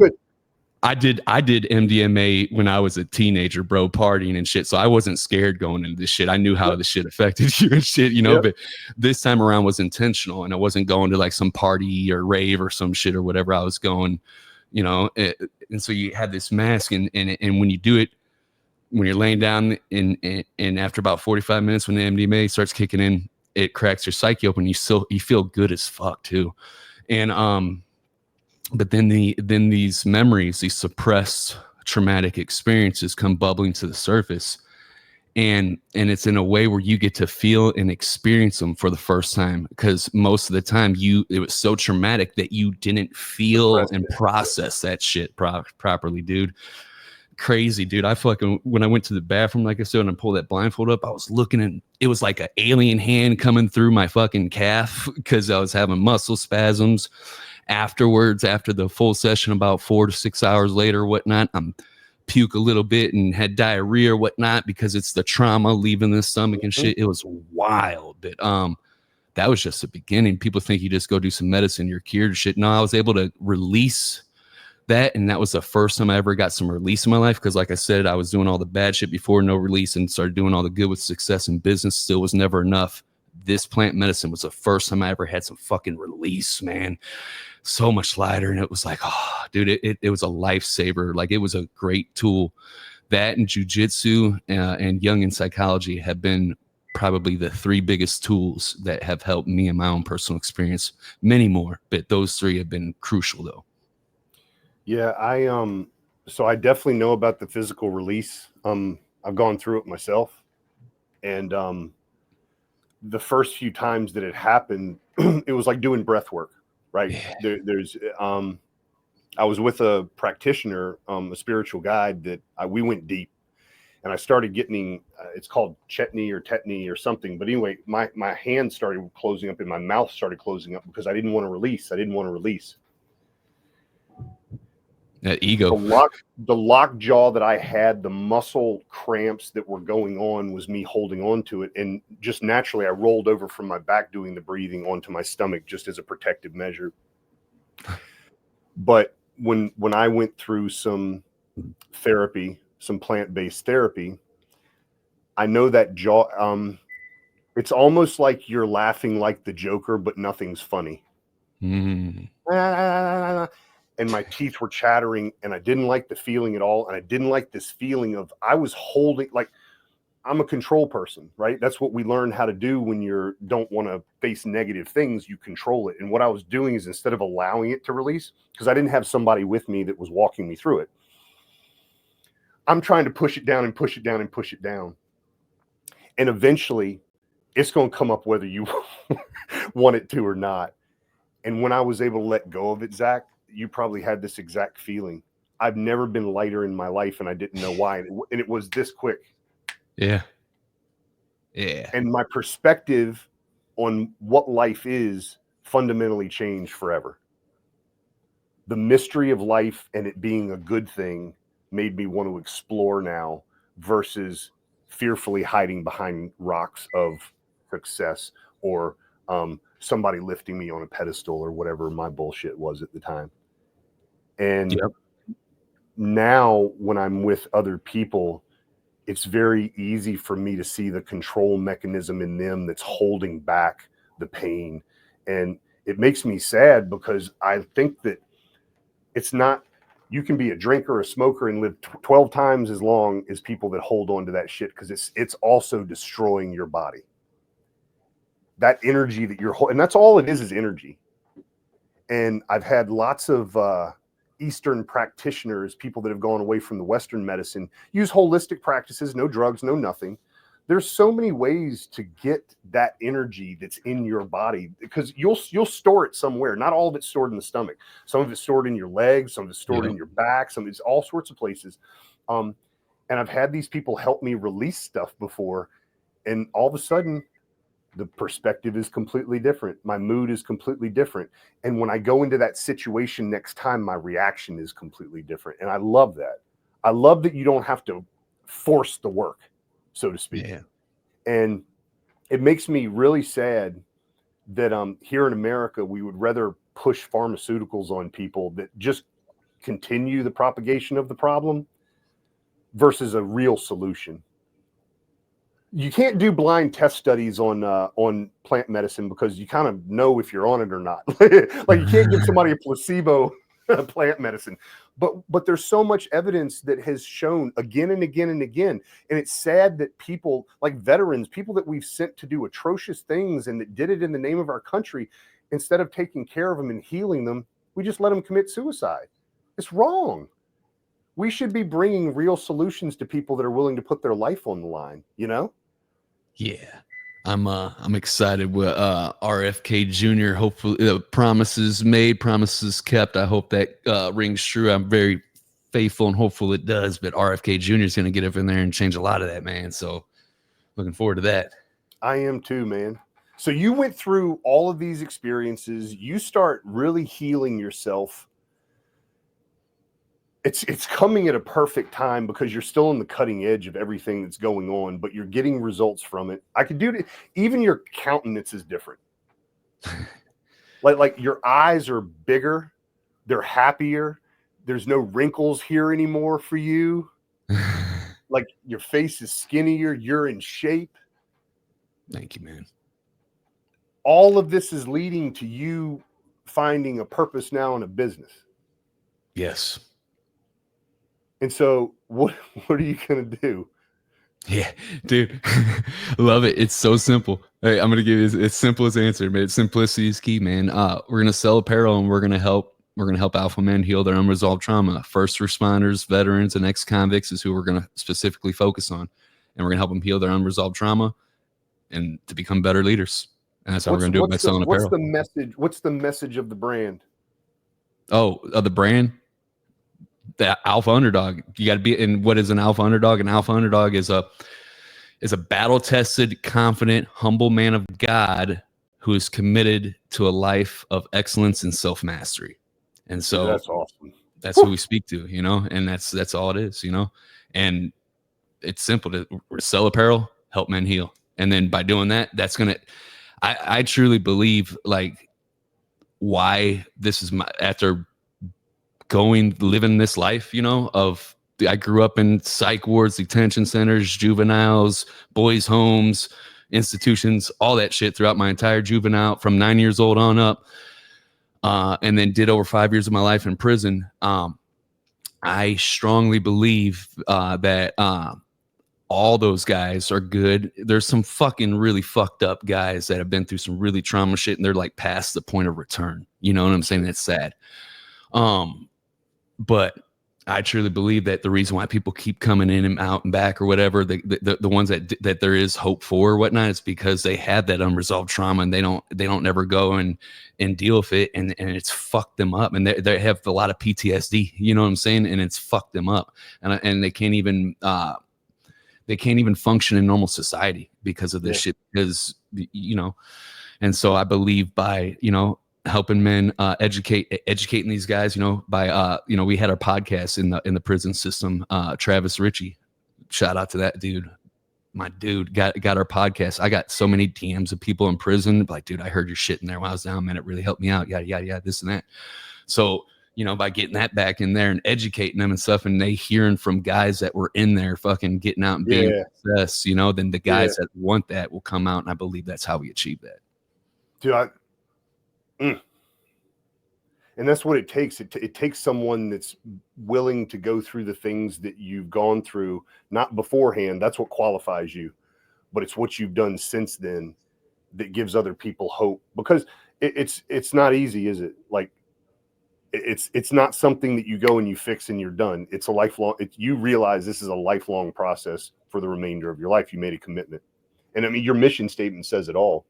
I did MDMA when I was a teenager, bro, partying and shit. So I wasn't scared going into this shit. I knew how this shit affected you and shit, you know. Yep. But this time around was intentional, and I wasn't going to like some party or rave or some shit or whatever. I was going, you know. And so you had this mask, and when you do it, when you're laying down, and after about 45 minutes, when the MDMA starts kicking in, it cracks your psyche open. You feel good as fuck too. And but then these memories, these suppressed traumatic experiences, come bubbling to the surface, and it's in a way where you get to feel and experience them for the first time, because most of the time it was so traumatic that you didn't feel and process that shit properly, dude. Crazy, dude. I fucking, when I went to the bathroom, like I said, and I pulled that blindfold up, I was looking, and it was like an alien hand coming through my fucking calf, because I was having muscle spasms afterwards, after the full session, about 4 to 6 hours later, whatnot. I'm puke a little bit and had diarrhea or whatnot, because it's the trauma leaving the stomach and shit. It was wild. But that was just the beginning. People think you just go do some medicine, you're cured shit. No, I was able to release that, and that was the first time I ever got some release in my life, because like I said, I was doing all the bad shit before, no release, and started doing all the good with success in business. Still was never enough. This plant medicine was the first time I ever had some fucking release, man. So much lighter, and it was like, oh, dude, it was a lifesaver. Like, it was a great tool. That and jujitsu and Jungian psychology have been probably the 3 biggest tools that have helped me in my own personal experience. Many more, but those 3 have been crucial though. Yeah, so I definitely know about the physical release. I've gone through it myself, and the first few times that it happened, it was like doing breath work, right? Yeah. I was with a practitioner, a spiritual guide that we went deep, and I started getting, it's called chetney or tetany or something. But anyway, my hands started closing up and my mouth started closing up because I didn't want to release. That ego. The lock jaw that I had, the muscle cramps that were going on was me holding on to it. And just naturally, I rolled over from my back doing the breathing onto my stomach just as a protective measure. But when I went through some therapy, some plant-based therapy, I know that jaw, it's almost like you're laughing like the Joker, but nothing's funny. Mm. And my teeth were chattering, and I didn't like the feeling at all. And I didn't like this feeling of, I was holding, like, I'm a control person, right? That's what we learn how to do when you don't want to face negative things, you control it. And what I was doing is, instead of allowing it to release, because I didn't have somebody with me that was walking me through it, I'm trying to push it down and push it down and push it down. And eventually it's going to come up whether you want it to or not. And when I was able to let go of it, Zach, you probably had this exact feeling. I've never been lighter in my life, and I didn't know why. And it was this quick. Yeah. Yeah. And my perspective on what life is fundamentally changed forever. The mystery of life and it being a good thing made me want to explore now, versus fearfully hiding behind rocks of success, or somebody lifting me on a pedestal, or whatever my bullshit was at the time. And Yep. now when I'm with other people, it's very easy for me to see the control mechanism in them that's holding back the pain. And it makes me sad, because I think that it's not, you can be a drinker, a smoker, and live 12 times as long as people that hold on to that shit, because it's also destroying your body. That energy that you're holding, and that's all it is energy. And I've had lots of Eastern practitioners, people that have gone away from the Western medicine, use holistic practices, no drugs, no nothing. There's so many ways to get that energy that's in your body, because you'll store it somewhere. Not all of it's stored in the stomach. Some of it's stored in your legs, some of it's stored in your back, some of it's all sorts of places. And I've had these people help me release stuff before, and all of a sudden the perspective is completely different. My mood is completely different. And when I go into that situation next time, my reaction is completely different. And I love that. I love that you don't have to force the work, so to speak. Yeah. And it makes me really sad that here in America, we would rather push pharmaceuticals on people that just continue the propagation of the problem versus a real solution. You can't do blind test studies on plant medicine, because you kind of know if you're on it or not. Like, you can't give somebody a placebo plant medicine, but there's so much evidence that has shown again and again and again. And it's sad that people like veterans, people that we've sent to do atrocious things and that did it in the name of our country, instead of taking care of them and healing them, we just let them commit suicide. It's wrong. We should be bringing real solutions to people that are willing to put their life on the line, you know? Yeah. I'm excited with RFK Jr. Hopefully, promises made, promises kept. I hope that rings true. I'm very faithful and hopeful it does. But RFK Jr. is going to get up in there and change a lot of that, man. So looking forward to that. I am too, man. So you went through all of these experiences. You start really healing yourself. It's coming at a perfect time, because you're still on the cutting edge of everything that's going on, but you're getting results from it. I could do it. Even your countenance is different. like your eyes are bigger. They're happier. There's no wrinkles here anymore for you. Like, your face is skinnier. You're in shape. Thank you, man. All of this is leading to you finding a purpose now in a business. Yes. And so what are you going to do? Yeah, dude. Love it. It's so simple. Hey, I'm gonna give you it's simple as answer, man. Simplicity is key, man. We're gonna sell apparel and we're gonna help alpha men heal their unresolved trauma. First responders, veterans, and ex-convicts is who we're gonna specifically focus on. And we're gonna help them heal their unresolved trauma and to become better leaders. And that's how we're gonna do it by selling apparel. What's the message? What's the message of the brand? Oh, the brand? The alpha underdog. You got to be in. What is an alpha underdog? An alpha underdog is a battle-tested, confident, humble man of God who is committed to a life of excellence and self-mastery. And so that's awesome. That's who we speak to, you know, and that's all it is, you know. And it's simple to sell apparel, help men heal. And then by doing that, that's gonna I truly believe, like, why this is my, after living this life, you know, I grew up in psych wards, detention centers, juveniles, boys' homes, institutions, all that shit throughout my entire juvenile from 9 years old on up. And then did over 5 years of my life in prison. I strongly believe that all those guys are good. There's some fucking really fucked up guys that have been through some really trauma shit and they're like past the point of return. You know what I'm saying? That's sad. But I truly believe that the reason why people keep coming in and out and back or whatever, the ones that there is hope for or whatnot, is because they have that unresolved trauma and they don't never go and deal with it, and it's fucked them up, and they have a lot of PTSD, you know what I'm saying, and it's fucked them up, and they can't even function in normal society because of this shit, because, you know. And so I believe by, you know, helping men, educating these guys, you know, by you know, we had our podcast in the prison system. Travis Ritchie, shout out to that dude. My dude got our podcast. I got so many DMs of people in prison like, dude, I heard your shit in there when I was down, man. It really helped me out. Yeah, this and that. So, you know, by getting that back in there and educating them and stuff, and they hearing from guys that were in there fucking getting out and being success, you know, then the guys that want that will come out, and I believe that's how we achieve that. Dude, and that's what it takes. It takes someone that's willing to go through the things that you've gone through, not beforehand. That's what qualifies you, but it's what you've done since then that gives other people hope. Because it's not easy, is it? Like, it's not something that you go and you fix and you're done. It's a lifelong. You realize this is a lifelong process for the remainder of your life. You made a commitment, and I mean, your mission statement says it all.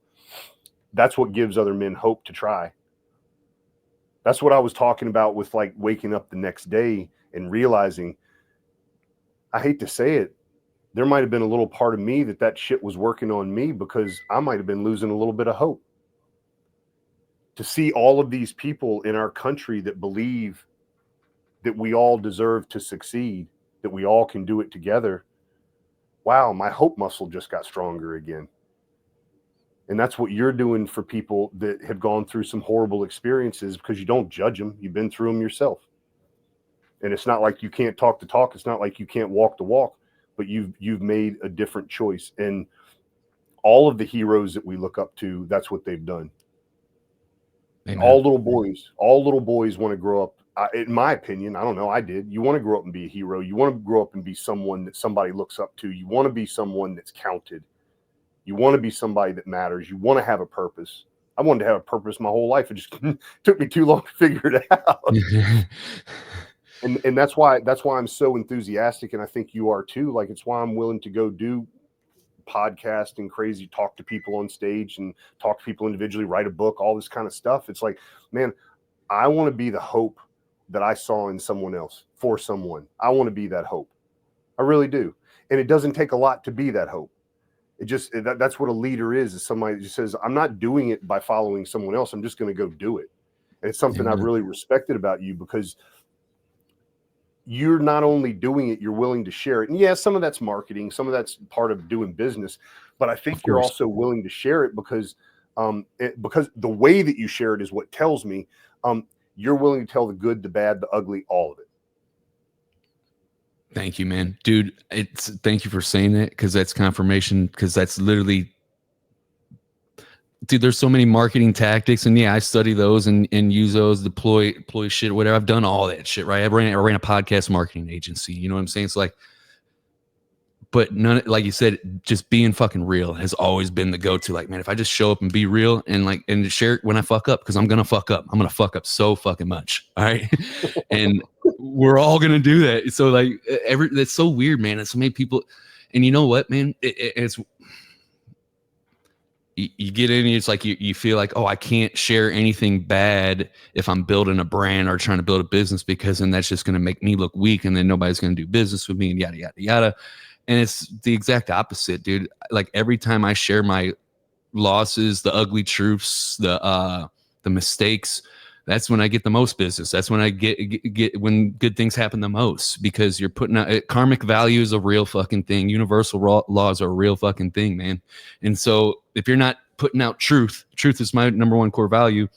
That's what gives other men hope to try. That's what I was talking about with, like, waking up the next day and realizing, I hate to say it, there might have been a little part of me that shit was working on me, because I might have been losing a little bit of hope. To see all of these people in our country that believe that we all deserve to succeed, that we all can do it together. Wow, my hope muscle just got stronger again. And that's what you're doing for people that have gone through some horrible experiences, because you don't judge them. You've been through them yourself. And it's not like you can't talk the talk. It's not like you can't walk the walk, but you've made a different choice. And all of the heroes that we look up to, that's what they've done. Amen. All little boys want to grow up. In my opinion, I don't know, I did. You want to grow up and be a hero. You want to grow up and be someone that somebody looks up to. You want to be someone that's counted. You want to be somebody that matters. You want to have a purpose. I wanted to have a purpose my whole life. It just took me too long to figure it out. and that's why I'm so enthusiastic, and I think you are too. Like, it's why I'm willing to go do podcast and crazy, talk to people on stage and talk to people individually, write a book, all this kind of stuff. It's like, man, I want to be the hope that I saw in someone else for someone. I want to be that hope. I really do. And it doesn't take a lot to be that hope. That's what a leader is somebody that just says, I'm not doing it by following someone else. I'm just going to go do it. And it's something I've really respected about you, because you're not only doing it, you're willing to share it. And yeah, some of that's marketing, some of that's part of doing business, but I think you're also willing to share it because the way that you share it is what tells me you're willing to tell the good, the bad, the ugly, all of it. Thank you, man. Dude, thank you for saying that, because that's confirmation, because that's literally, dude, there's so many marketing tactics, and yeah, I study those and use those, deploy shit, whatever. I've done all that shit, right? I ran a podcast marketing agency, you know what I'm saying? It's like, but none, like you said, just being fucking real has always been the go-to. Like, man, if I just show up and be real and share when I fuck up, because I'm gonna fuck up. I'm gonna fuck up so fucking much. All right. And we're all gonna do that. So like that's so weird, man. And so many people, and you know what, man? It's you get in, it's like you feel like, oh, I can't share anything bad if I'm building a brand or trying to build a business, because then that's just going to make me look weak, and then nobody's going to do business with me, and yada yada yada. And it's the exact opposite, dude. Like every time I share my losses, the ugly truths, the mistakes, that's when I get the most business. That's when I get when good things happen the most, because you're putting out karmic value is a real fucking thing. Universal laws are a real fucking thing, man. And so if you're not putting out truth is my number one core value.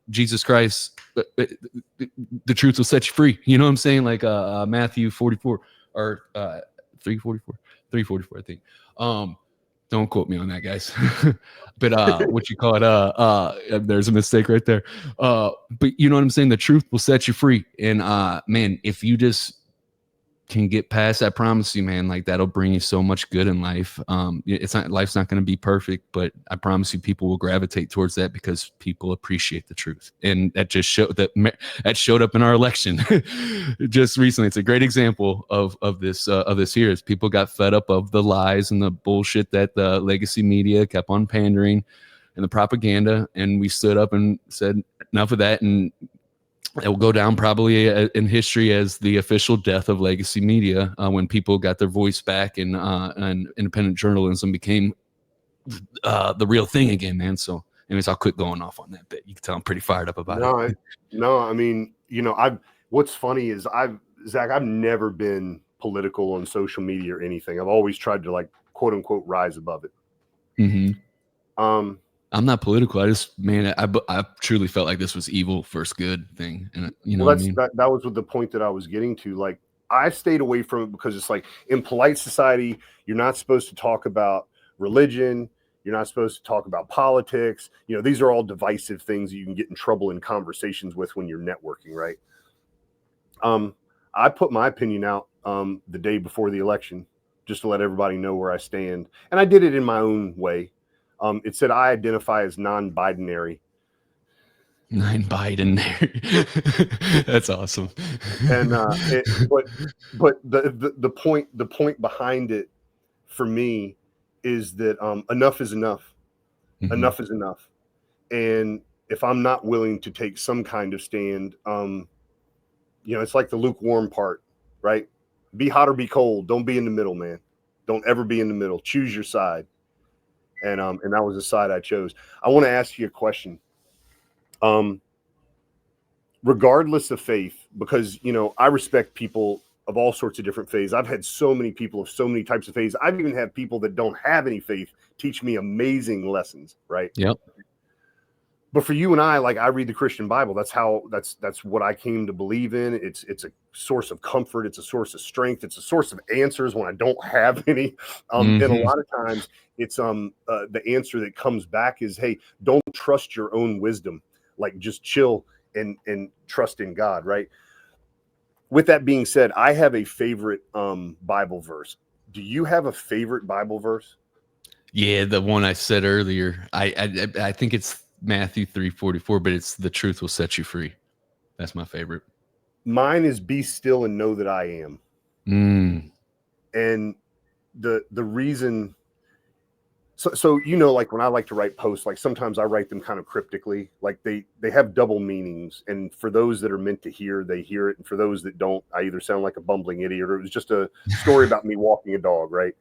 Jesus Christ, the truth will set you free. You know what I'm saying? Like Matthew 44 or 344, 344, I think. Don't quote me on that, guys. But what you call it? There's a mistake right there. But you know what I'm saying? The truth will set you free. And man, if you just can get past, I promise you, man, like that'll bring you so much good in life. Life's not going to be perfect, but I promise you, people will gravitate towards that because people appreciate the truth. And that just showed up in our election just recently. It's a great example of this here. Is people got fed up of the lies and the bullshit that the legacy media kept on pandering and the propaganda, and we stood up and said enough of that. And it will go down probably in history as the official death of legacy media, when people got their voice back and independent journalism became the real thing again, man. So anyways, I'll quit going off on that bit. You can tell I'm pretty fired up about it. No, I mean, what's funny is Zach, I've never been political on social media or anything. I've always tried to, like, quote unquote, rise above it. Mm-hmm. I'm not political. I just, man, I truly felt like this was evil versus good thing. And you know, well, what I mean? that was the point that I was getting to. Like, I stayed away from it because it's like, in polite society, you're not supposed to talk about religion. You're not supposed to talk about politics. These are all divisive things that you can get in trouble in conversations with when you're networking, right? I put my opinion out the day before the election, just to let everybody know where I stand. And I did it in my own way. It said I identify as non-binary. Non-binary. That's awesome. And but the point behind it for me is that enough is enough. Mm-hmm. Enough is enough. And if I'm not willing to take some kind of stand, it's like the lukewarm part, right? Be hot or be cold. Don't be in the middle, man. Don't ever be in the middle. Choose your side. And that was the side I chose. I want to ask you a question. Regardless of faith, because I respect people of all sorts of different faiths. I've had so many people of so many types of faiths. I've even had people that don't have any faith teach me amazing lessons, right? Yep. But for you and I, like, I read the Christian Bible. That's what I came to believe in. It's a source of comfort. It's a source of strength. It's a source of answers when I don't have any. And a lot of times it's the answer that comes back is, hey, don't trust your own wisdom. Like, just chill and trust in God, right? With that being said, I have a favorite Bible verse. Do you have a favorite Bible verse? Yeah, the one I said earlier. I think it's Matthew 3:44, but it's the truth will set you free. That's my favorite. Mine is be still and know that I am. And the reason, so like when I like to write posts, like sometimes I write them kind of cryptically, like they have double meanings. And for those that are meant to hear, they hear it. And for those that don't, I either sound like a bumbling idiot or it was just a story about me walking a dog, right?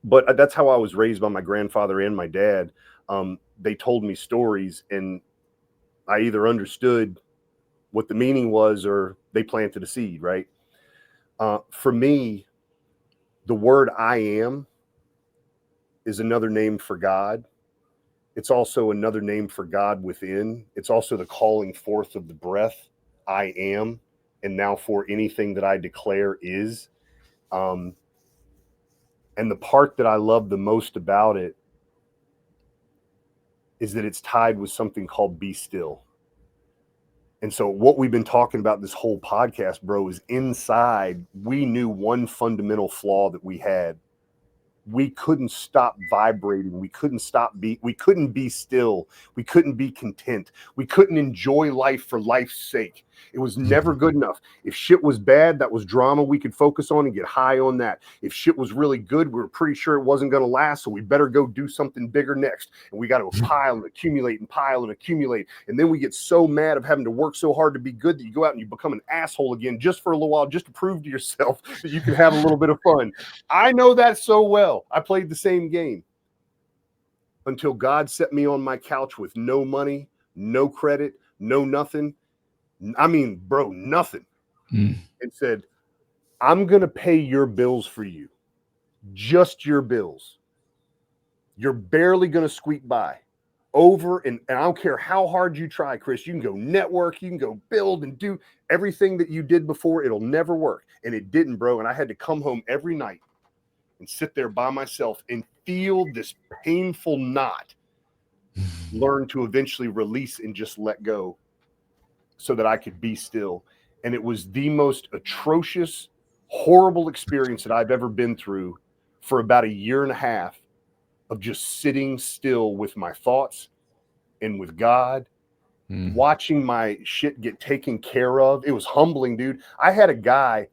But that's how I was raised by my grandfather and my dad. They told me stories and I either understood what the meaning was or they planted a seed, right? For me, the word I am is another name for God. It's also another name for God within. It's also the calling forth of the breath, I am, and now for anything that I declare is. And the part that I love the most about it is that it's tied with something called be still. And so what we've been talking about this whole podcast, bro, is inside we knew one fundamental flaw that we had. We couldn't stop vibrating. We couldn't be still. We couldn't be content. We couldn't enjoy life for life's sake. It was never good enough. If shit was bad, that was drama we could focus on and get high on that. If shit was really good, we were pretty sure it wasn't going to last, so we better go do something bigger next. And we got to pile and accumulate and pile and accumulate. And then we get so mad of having to work so hard to be good that you go out and you become an asshole again just for a little while, just to prove to yourself that you can have a little bit of fun. I know that so well. I played the same game until God set me on my couch with no money, no credit, no nothing. I mean, bro, nothing. And said, I'm going to pay your bills for you. Just your bills. You're barely going to squeak by. Over and I don't care how hard you try, Chris. You can go network, you can go build and do everything that you did before. It'll never work. And it didn't, bro. And I had to come home every night and sit there by myself and feel this painful knot, learn to eventually release and just let go so that I could be still. And it was the most atrocious, horrible experience that I've ever been through for about a year and a half of just sitting still with my thoughts and with God, watching my shit get taken care of. It was humbling, dude. I had a guy,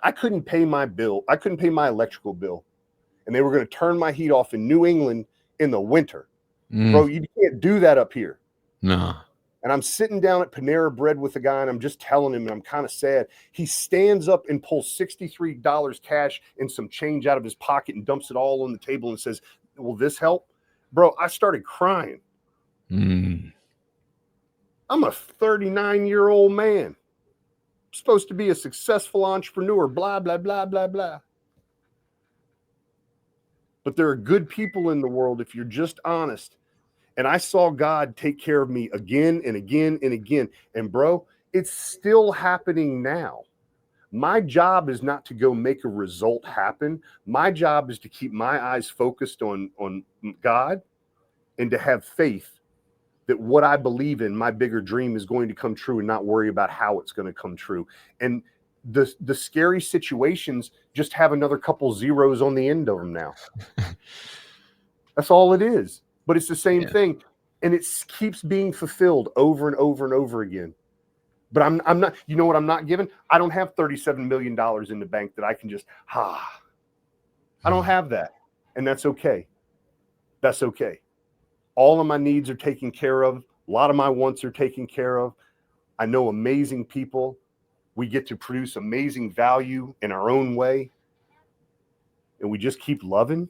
I couldn't pay my bill. I couldn't pay my electrical bill. And they were going to turn my heat off in New England in the winter. Bro, you can't do that up here. No. And I'm sitting down at Panera Bread with the guy, and I'm just telling him, and I'm kind of sad. He stands up and pulls $63 cash and some change out of his pocket and dumps it all on the table and says, will this help? Bro, I started crying. I'm a 39-year-old man. I'm supposed to be a successful entrepreneur, blah, blah, blah, blah, blah. But there are good people in the world if you're just honest. And I saw God take care of me again and again and again. And bro, it's still happening now. My job is not to go make a result happen. My job is to keep my eyes focused on God and to have faith that what I believe in, my bigger dream, is going to come true, and not worry about how it's going to come true. And the scary situations just have another couple zeros on the end of them now. That's all it is. But it's the same thing. And it keeps being fulfilled over and over and over again. But I'm not, you know what I'm not given? I don't have $37 million in the bank that I can just, I don't have that. And that's okay. That's okay. All of my needs are taken care of. A lot of my wants are taken care of. I know amazing people. We get to produce amazing value in our own way. And we just keep loving.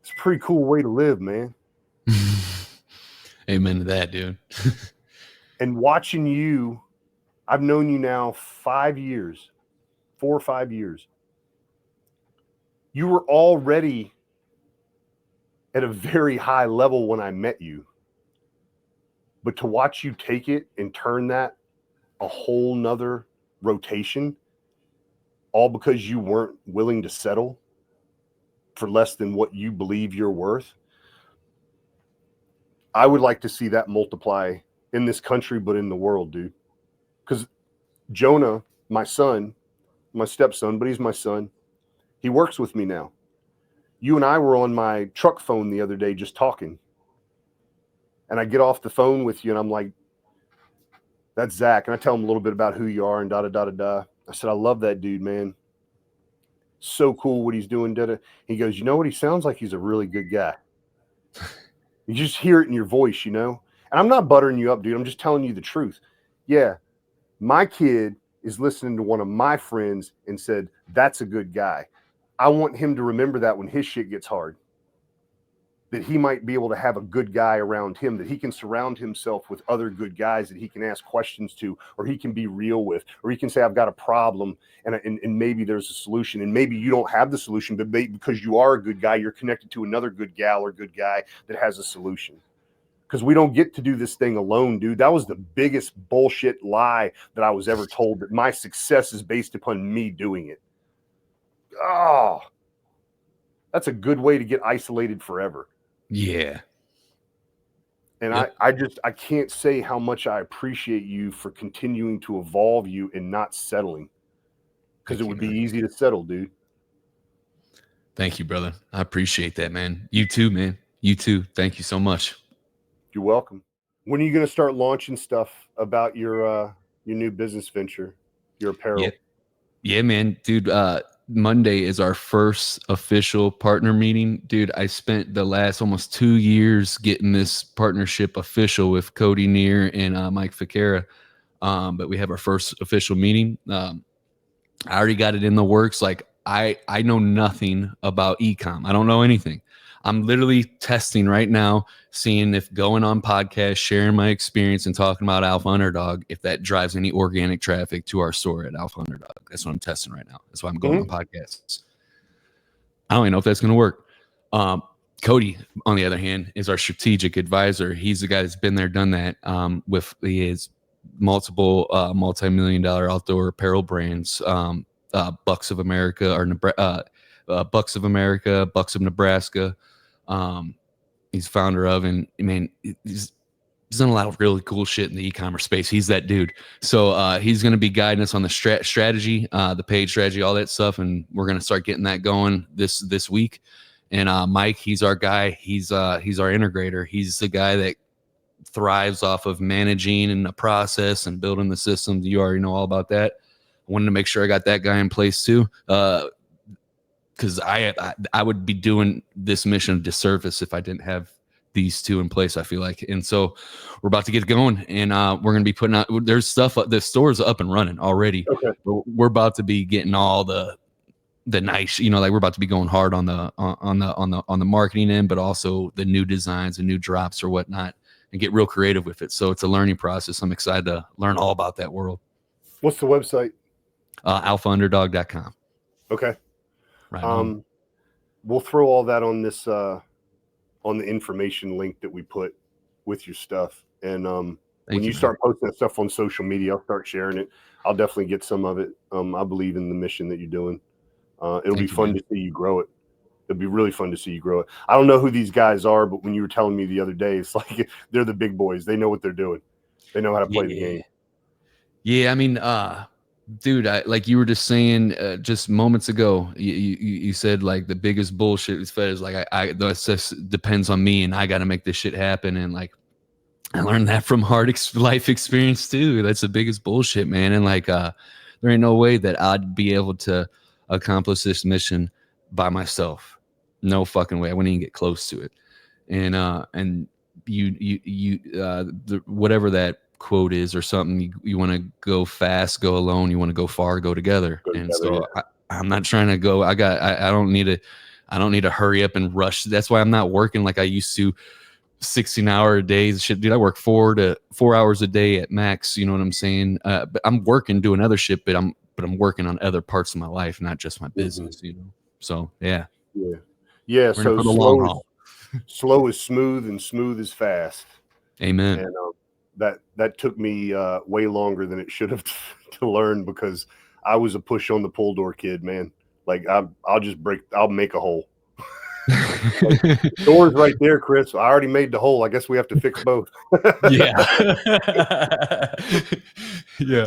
It's a pretty cool way to live, man. Amen to that, dude. And watching you, I've known you now 4 or 5 years. You were already at a very high level when I met you. But to watch you take it and turn that a whole nother rotation, all because you weren't willing to settle for less than what you believe you're worth. I would like to see that multiply in this country, but in the world, dude. Because Jonah, my son, my stepson, but he's my son, he works with me now. You and I were on my truck phone the other day just talking. And I get off the phone with you and I'm like, that's Zach. And I tell him a little bit about who you are and da-da-da-da-da. I said, I love that dude, man. So cool what he's doing. Da-da. He goes, you know what? He sounds like he's a really good guy. You just hear it in your voice, you know? And I'm not buttering you up, dude. I'm just telling you the truth. Yeah, my kid is listening to one of my friends and said, that's a good guy. I want him to remember that when his shit gets hard, that he might be able to have a good guy around him, that he can surround himself with other good guys that he can ask questions to, or he can be real with, or he can say, I've got a problem and maybe there's a solution. And maybe you don't have the solution, but because you are a good guy, you're connected to another good gal or good guy that has a solution. Because we don't get to do this thing alone, dude. That was the biggest bullshit lie that I was ever told, that my success is based upon me doing it. Oh, that's a good way to get isolated forever. Yeah. And Yep. I can't say how much I appreciate you for continuing to evolve you and not settling, because Thank it you, would be man. easy to settle, dude. Thank you, brother. I appreciate that, man. You too, man. You too. Thank you so much. You're welcome. When are you going to start launching stuff about your new business venture, your apparel? Yeah. Yeah, man. Dude, Monday is our first official partner meeting. Dude, I spent the last almost 2 years getting this partnership official with Cody Neer and Mike Ficara. But we have our first official meeting. I already got it in the works. Like I know nothing about ecom. I don't know anything. I'm literally testing right now, seeing if going on podcasts, sharing my experience and talking about Alpha Underdog, if that drives any organic traffic to our store at Alpha Underdog. That's what I'm testing right now. That's why I'm going on podcasts. I don't even know if that's going to work. Cody, on the other hand, is our strategic advisor. He's the guy that's been there, done that with his multiple multi-million-dollar outdoor apparel brands, Bucks of America or Bucks of America, Bucks of Nebraska. He's founder of, and I mean, he's done a lot of really cool shit in the e-commerce space. He's that dude. So he's going to be guiding us on the strategy, the page strategy, all that stuff, and we're going to start getting that going this week. And Mike, he's our guy. He's our integrator. He's the guy that thrives off of managing and the process and building the systems. You already know all about that. I wanted to make sure I got that guy in place too, because I would be doing this mission a disservice if I didn't have these two in place, I feel like. And so we're about to get going, and we're going to be putting out, there's stuff, the store's up and running already. Okay. But we're about to be getting all the nice, like we're about to be going hard on the marketing end, but also the new designs and new drops or whatnot, and get real creative with it. So it's a learning process. I'm excited to learn all about that world. What's the website? alphaunderdog.com. Okay. Right on. We'll throw all that on this on the information link that we put with your stuff. And when you start posting that stuff on social media, I'll start sharing it. I'll definitely get some of it. I believe in the mission that you're doing. It'll be fun to see you grow it. It'll be really fun to see you grow it. I don't know who these guys are, but when you were telling me the other day, it's like they're the big boys. They know what they're doing. They know how to play the game. Yeah, I mean, dude, like you were just saying just moments ago, you said like the biggest bullshit is fed is like that just depends on me and I got to make this shit happen. And like I learned that from hard life experience too. That's the biggest bullshit, man. And like there ain't no way that I'd be able to accomplish this mission by myself. No fucking way. I wouldn't even get close to it. And whatever that quote is or something, you want to go fast, go alone. You want to go far, go together. I'm not trying to go. I don't need to hurry up and rush. That's why I'm not working like I used to, 16-hour days. Shit, dude, I work 4 hours a day at max. You know what I'm saying? But I'm working doing other shit, but I'm working on other parts of my life, not just my business. You know. So yeah. So slow is smooth and smooth is fast. Amen. And that took me way longer than it should have to learn, because I was a push on the pull door kid, man. Like I'll make a hole. Like, the door's right there, Chris. I already made the hole. I guess we have to fix both. Yeah. Yeah.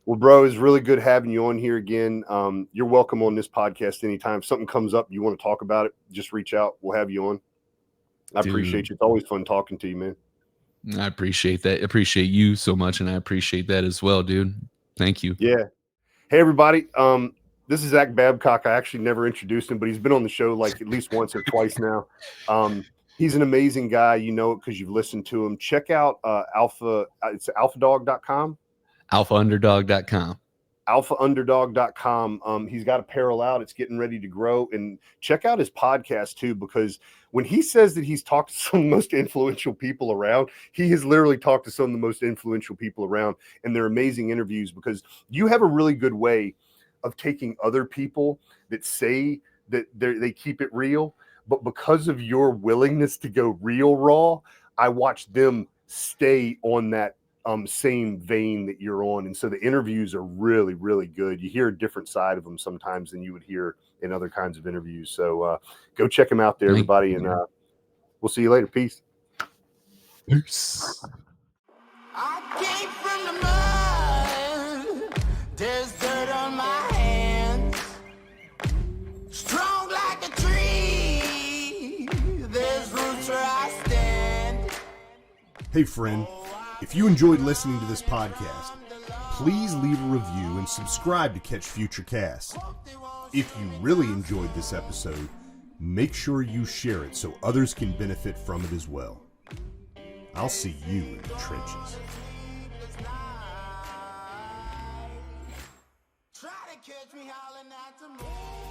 Well, bro, it's really good having you on here again. You're welcome on this podcast anytime. If something comes up, you want to talk about it, just reach out. We'll have you on. I appreciate you. It's always fun talking to you, man. I appreciate that. I appreciate you so much, and I appreciate that as well, dude. Thank you. Yeah. Hey, everybody. This is Zach Babcock. I actually never introduced him, but he's been on the show like at least once or twice now. He's an amazing guy. You know it because you've listened to him. Check out it's alphadog.com. alphaunderdog.com. alphaunderdog.com. He's got apparel out. It's getting ready to grow. And check out his podcast too, because when he says that he's talked to some of the most influential people around, he has literally talked to some of the most influential people around, and they're amazing interviews, because you have a really good way of taking other people that say that they keep it real, but because of your willingness to go real raw, I watch them stay on that same vein that you're on. And so the interviews are really, really good. You hear a different side of them sometimes than you would hear in other kinds of interviews. So go check them out there, everybody. And we'll see you later. Peace. Peace. I came from the mud. There's dirt on my hands. Strong like a tree. There's roots where I stand. Hey friend, if you enjoyed listening to this podcast, please leave a review and subscribe to catch future casts. If you really enjoyed this episode, make sure you share it so others can benefit from it as well. I'll see you in the trenches. Try to catch me howling at the moon.